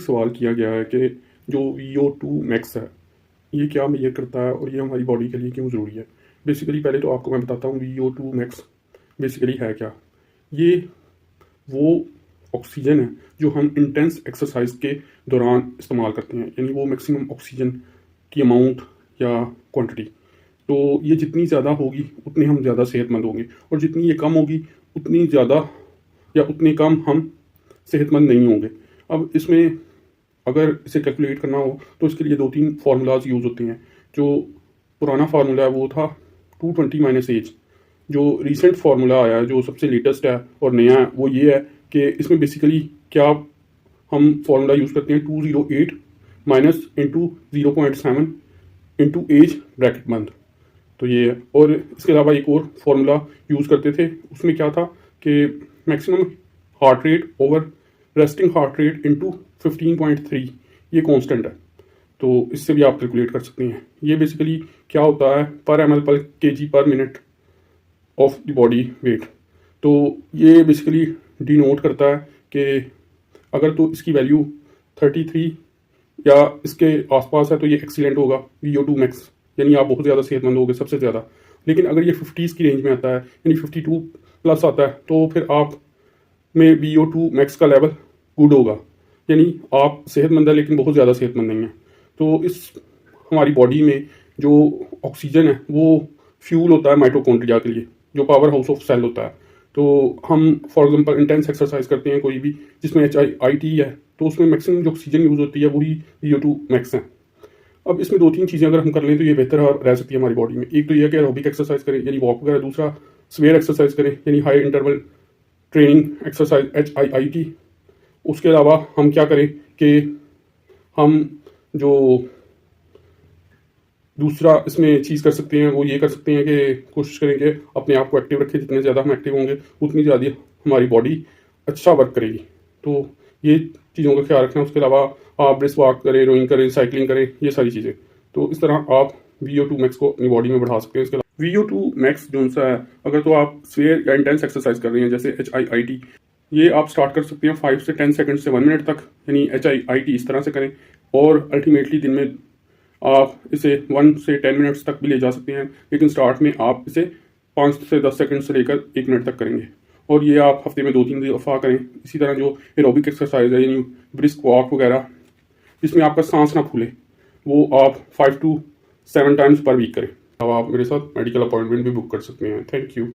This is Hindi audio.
सवाल किया गया है कि जो VO2 मैक्स है ये क्या मेजर करता है और ये हमारी बॉडी के लिए क्यों ज़रूरी है। बेसिकली पहले तो आपको मैं बताता हूँ VO2 मैक्स बेसिकली है क्या। ये वो ऑक्सीजन है जो हम इंटेंस एक्सरसाइज के दौरान इस्तेमाल करते हैं, यानी वो मैक्सिमम ऑक्सीजन की अमाउंट या क्वांटिटी। तो ये जितनी ज़्यादा होगी उतने हम ज़्यादा सेहतमंद होंगे, और जितनी ये कम होगी उतनी ज़्यादा या उतने कम हम सेहतमंद नहीं होंगे। अब इसमें अगर इसे कैलकुलेट करना हो तो इसके लिए 2-3 फार्मूलाज यूज़ होते हैं। जो पुराना फार्मूला है वो था 220 माइनस एज। जो रिसेंट फार्मूला आया है, जो सबसे लेटेस्ट है और नया है, वो ये है कि इसमें बेसिकली क्या हम फार्मूला यूज़ करते हैं 208 minus into 0.7 into age bracket month. तो ये है। और इसके अलावा एक और फार्मूला यूज़ करते थे, उसमें क्या था कि maximum heart rate over resting heart rate into 15.3, ये कांस्टेंट है। तो इससे भी आप कैलकुलेट कर सकते हैं। ये बेसिकली क्या होता है पर ml पर kg पर minute of the body weight. तो ये बेसिकली डिनोट करता है कि अगर तो इसकी वैल्यू 33 या इसके आसपास है तो ये एक्सीलेंट होगा VO2 मैक्स, यानी आप बहुत ज़्यादा सेहतमंद होगे सबसे ज़्यादा। लेकिन अगर ये 50s की रेंज में आता है यानी 52 प्लस आता है तो फिर आप में VO2 मैक्स का लेवल गुड होगा, यानी आप सेहतमंद है लेकिन बहुत ज़्यादा सेहतमंद नहीं है। तो इस हमारी बॉडी में जो ऑक्सीजन है वो फ्यूल होता है माइटोकॉन्ड्रिया के लिए, जो पावर हाउस ऑफ सेल होता है। तो हम फॉर एग्जांपल इंटेंस एक्सरसाइज करते हैं कोई भी जिसमें HIIT है, तो उसमें मैक्सिमम जो ऑक्सीजन यूज़ होती है वही VO2 मैक्स है। अब इसमें 2-3 चीज़ें अगर हम कर लें तो ये बेहतर रह सकती है हमारी बॉडी में। एक तो ये है कि एरोबिक एक्सरसाइज करें यानी वॉक वगैरह, दूसरा स्वेयर एक्सरसाइज करें यानी high interval training exercise HIIT। उसके अलावा हम क्या करें कि हम जो दूसरा इसमें चीज़ कर सकते हैं वो ये कर सकते हैं कि कोशिश करें कि अपने आप को एक्टिव रखें। जितने ज़्यादा हम एक्टिव होंगे उतनी ज़्यादा हमारी बॉडी अच्छा वर्क करेगी। तो ये चीज़ों का ख्याल रखना। उसके अलावा आप ब्रिस्क वॉक करें, रोइंग करें, साइकिलिंग करें, ये सारी चीज़ें। तो इस तरह आप VO2 मैक्स को अपनी बॉडी में बढ़ा सकते हैं। इसके अलावा VO2 मैक्स जो सा है, अगर तो आप स्वेयर या इंटेंस एक्सरसाइज कर रहे हैं जैसे HIIT, ये आप स्टार्ट कर सकते हैं 5 से 10 सेकंड से 1 मिनट तक, यानी HIIT इस तरह से करें। और अल्टीमेटली दिन में आप इसे 1 से 10 मिनट्स तक भी ले जा सकते हैं, लेकिन स्टार्ट में आप इसे 5 से 10 सेकंड से लेकर 1 मिनट तक करेंगे। और ये आप हफ्ते में 2-3 दफ़ा करें। इसी तरह जो एरोबिक एक्सरसाइज है यानी ब्रिस्क वॉक वगैरह जिसमें आपका सांस ना फूले, वो आप 5 to 7 टाइम्स पर वीक करें। अब आप मेरे साथ मेडिकल अपॉइंटमेंट भी बुक कर सकते हैं। Thank you.